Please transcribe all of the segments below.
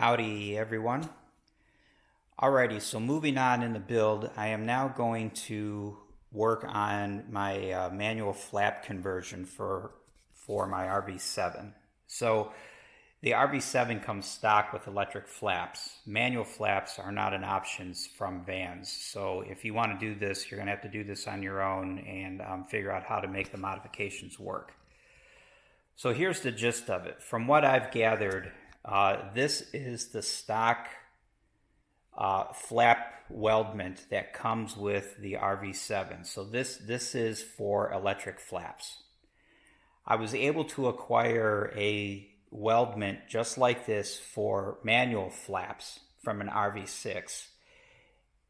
Howdy everyone. Alrighty, so moving on in the build, I am now going to work on my manual flap conversion for my RV7. So the RV7 comes stock with electric flaps. Manual flaps are not an option from vans. So if you want to do this, you're going to have to do this on your own and figure out how to make the modifications work. So here's the gist of it. From what I've gathered, this is the stock flap weldment that comes with the RV7. So this is for electric flaps. I was able to acquire a weldment just like this for manual flaps from an RV6.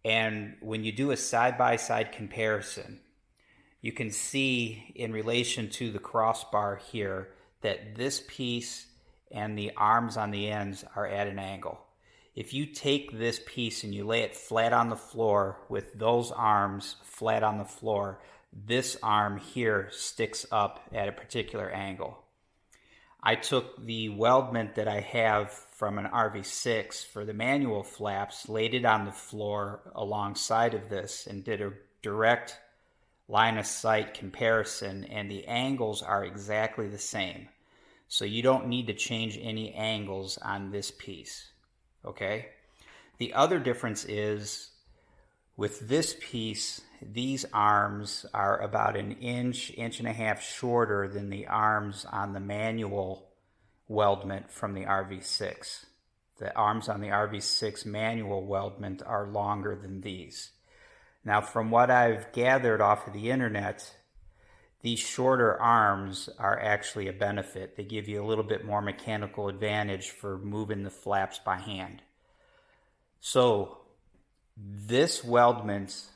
And when you do a side-by-side comparison, you can see in relation to the crossbar here that this piece and the arms on the ends are at an angle. If you take this piece and you lay it flat on the floor with those arms flat on the floor, this arm here sticks up at a particular angle. I took the weldment that I have from an RV6 for the manual flaps, laid it on the floor alongside of this, and did a direct line of sight comparison, and the angles are exactly the same. So you don't need to change any angles on this piece, okay? The other difference is with this piece, these arms are about an inch and a half shorter than the arms on the manual weldment from the RV6. The arms on the RV6 manual weldment are longer than these. Now, from what I've gathered off of the internet, these shorter arms are actually a benefit. They give you a little bit more mechanical advantage for moving the flaps by hand. So this weldment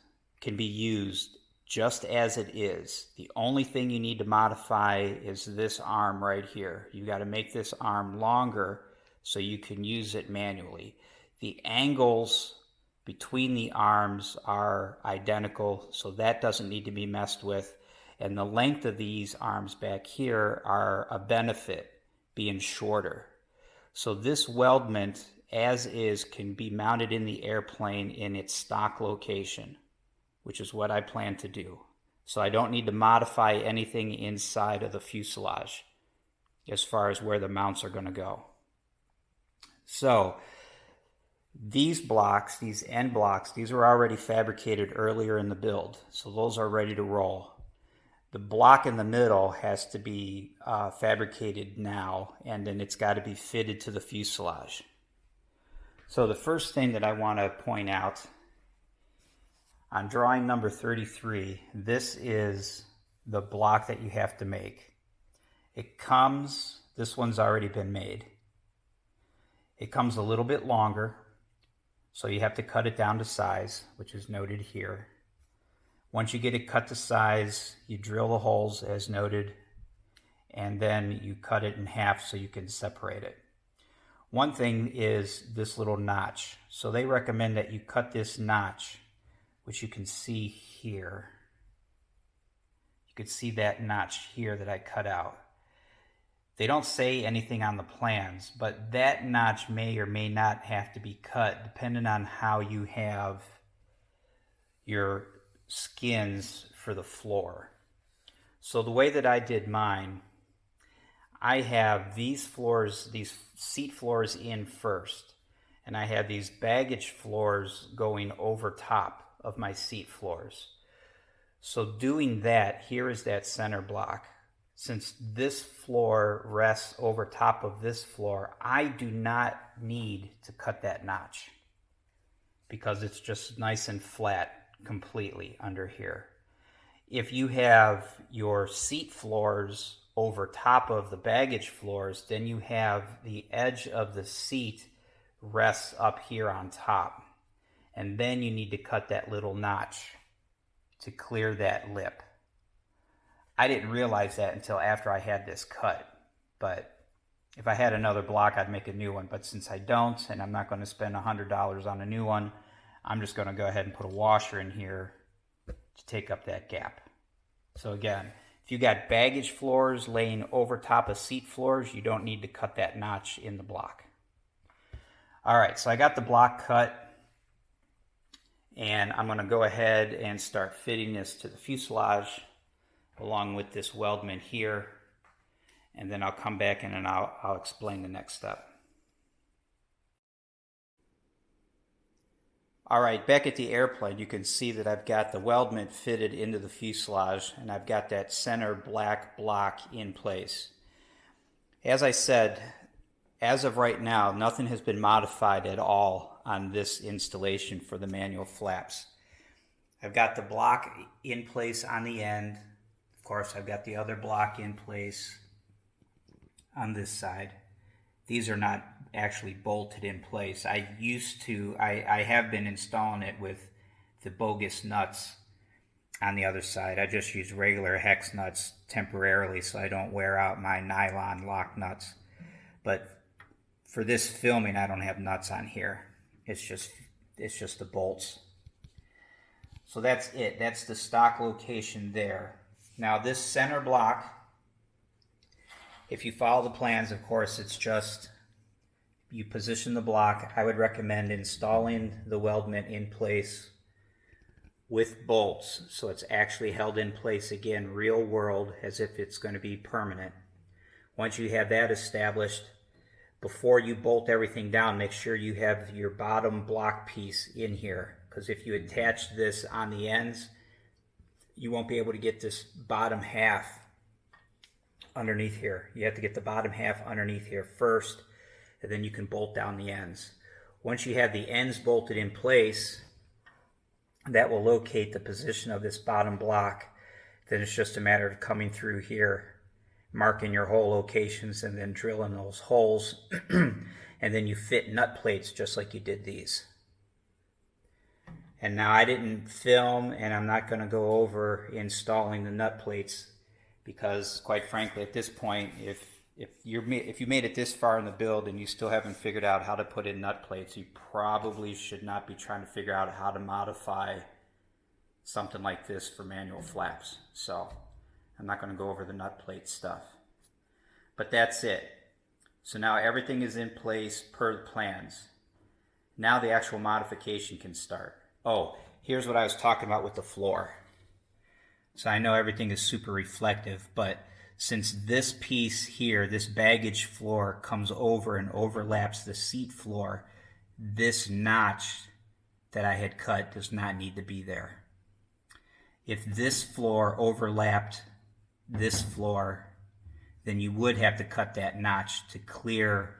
can be used just as it is. The only thing you need to modify is this arm right here. You got to make this arm longer so you can use it manually. The angles between the arms are identical, so that doesn't need to be messed with. And the length of these arms back here are a benefit, being shorter. So this weldment, as is, can be mounted in the airplane in its stock location, which is what I plan to do. So I don't need to modify anything inside of the fuselage as far as where the mounts are going to go. So these blocks, these end blocks, these were already fabricated earlier in the build. So those are ready to roll. The block in the middle has to be fabricated now, and then it's got to be fitted to the fuselage. So the first thing that I want to point out, on drawing number 33, this is the block that you have to make. This one's already been made. It comes a little bit longer, so you have to cut it down to size, which is noted here. Once you get it cut to size, you drill the holes as noted, and then you cut it in half so you can separate it. One thing is this little notch. So they recommend that you cut this notch, which you can see here. You can see that notch here that I cut out. They don't say anything on the plans, but that notch may or may not have to be cut depending on how you have your skins for the floor. So the way that I did mine, I have these floors, these seat floors in first, and I have these baggage floors going over top of my seat floors. So doing that, here is that center block. Since this floor rests over top of this floor, I do not need to cut that notch because it's just nice and flat completely under here. If you have your seat floors over top of the baggage floors, then you have the edge of the seat rests up here on top. And then you need to cut that little notch to clear that lip. I didn't realize that until after I had this cut, but if I had another block, I'd make a new one. But since I don't, and I'm not going to spend $100 on a new one, I'm just going to go ahead and put a washer in here to take up that gap. So again, if you got baggage floors laying over top of seat floors, you don't need to cut that notch in the block. All right, so I got the block cut, and I'm going to go ahead and start fitting this to the fuselage along with this weldment here, and then I'll come back in and I'll explain the next step. All right, back at the airplane, you can see that I've got the weldment fitted into the fuselage, and I've got that center black block in place. As I said, as of right now, nothing has been modified at all on this installation for the manual flaps. I've got the block in place on the end. Of course, I've got the other block in place on this side. These are not actually bolted in place. I have been installing it with the bogus nuts on the other side. I just use regular hex nuts temporarily so I don't wear out my nylon lock nuts. But for this filming, I don't have nuts on here. It's just the bolts. So that's it. That's the stock location there. Now this center block, if you follow the plans, of course, it's just you position the block. I would recommend installing the weldment in place with bolts so it's actually held in place again, real world, as if it's going to be permanent. Once you have that established, before you bolt everything down, make sure you have your bottom block piece in here, because if you attach this on the ends, you won't be able to get this bottom half underneath here. You have to get the bottom half underneath here first, and then you can bolt down the ends. Once you have the ends bolted in place, that will locate the position of this bottom block. Then it's just a matter of coming through here, marking your hole locations, and then drilling those holes. And then you fit nut plates just like you did these. And now I didn't film, and I'm not going to go over installing the nut plates, because quite frankly at this point, if you made it this far in the build and you still haven't figured out how to put in nut plates, you probably should not be trying to figure out how to modify something like this for manual flaps. So I'm not going to go over the nut plate stuff. But that's it. So now everything is in place per the plans. Now the actual modification can start. Oh, here's what I was talking about with the floor. So I know everything is super reflective, but since this piece here, this baggage floor, comes over and overlaps the seat floor, this notch that I had cut does not need to be there. If this floor overlapped this floor, then you would have to cut that notch to clear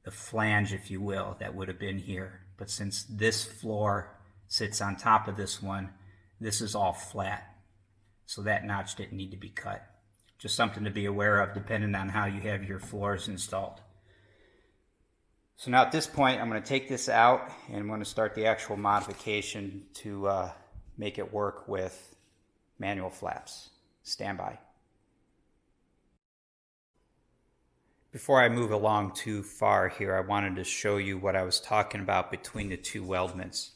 the flange, if you will, that would have been here. But since this floor sits on top of this one, this is all flat. So that notch didn't need to be cut. Just something to be aware of depending on how you have your floors installed. So now at this point, I'm going to take this out and I'm going to start the actual modification to make it work with manual flaps. Stand by. Before I move along too far here, I wanted to show you what I was talking about between the two weldments.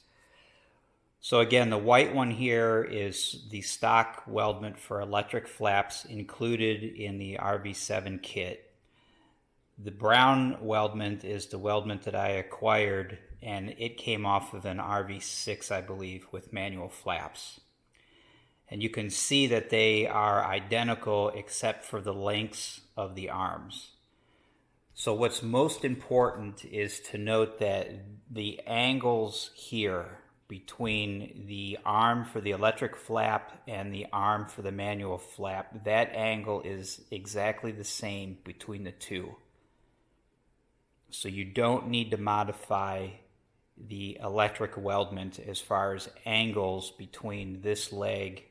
So again, the white one here is the stock weldment for electric flaps included in the RV7 kit. The brown weldment is the weldment that I acquired, and it came off of an RV6, I believe, with manual flaps. And you can see that they are identical except for the lengths of the arms. So what's most important is to note that the angles here between the arm for the electric flap and the arm for the manual flap, that angle is exactly the same between the two. So you don't need to modify the electric weldment as far as angles between this leg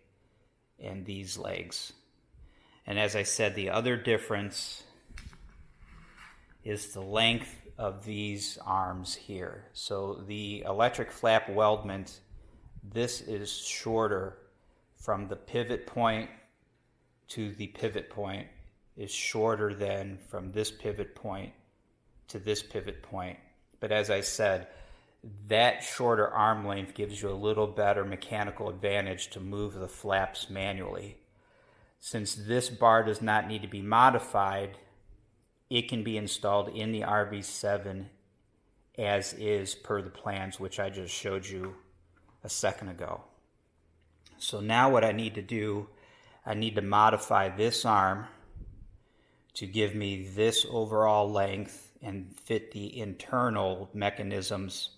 and these legs. And as I said, the other difference is the length of these arms here. So the electric flap weldment, this is shorter from the pivot point to the pivot point, is shorter than from this pivot point to this pivot point. But as I said, that shorter arm length gives you a little better mechanical advantage to move the flaps manually. Since this bar does not need to be modified, it can be installed in the RV7 as is per the plans, which I just showed you a second ago. So now what I need to do, I need to modify this arm to give me this overall length and fit the internal mechanisms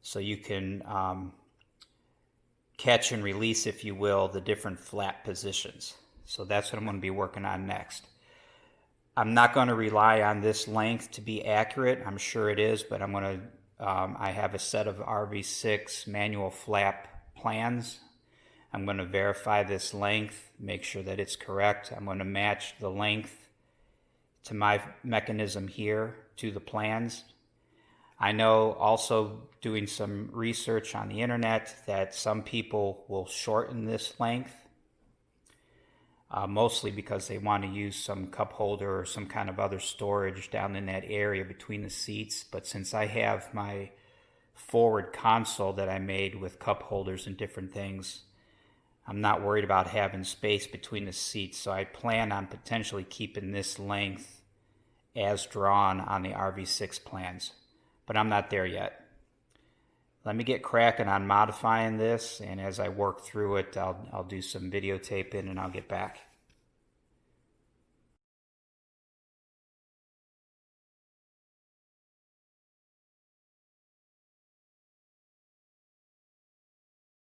so you can catch and release, if you will, the different flap positions. So that's what I'm going to be working on next. I'm not going to rely on this length to be accurate. I'm sure it is, but I'm going to, I have a set of RV6 manual flap plans. I'm going to verify this length, make sure that it's correct. I'm going to match the length to my mechanism here to the plans. I know also doing some research on the internet that some people will shorten this length, mostly because they want to use some cup holder or some kind of other storage down in that area between the seats. But since I have my forward console that I made with cup holders and different things, I'm not worried about having space between the seats, so I plan on potentially keeping this length as drawn on the RV6 plans, but I'm not there yet. Let me get cracking on modifying this, and as I work through it, I'll do some videotaping and I'll get back.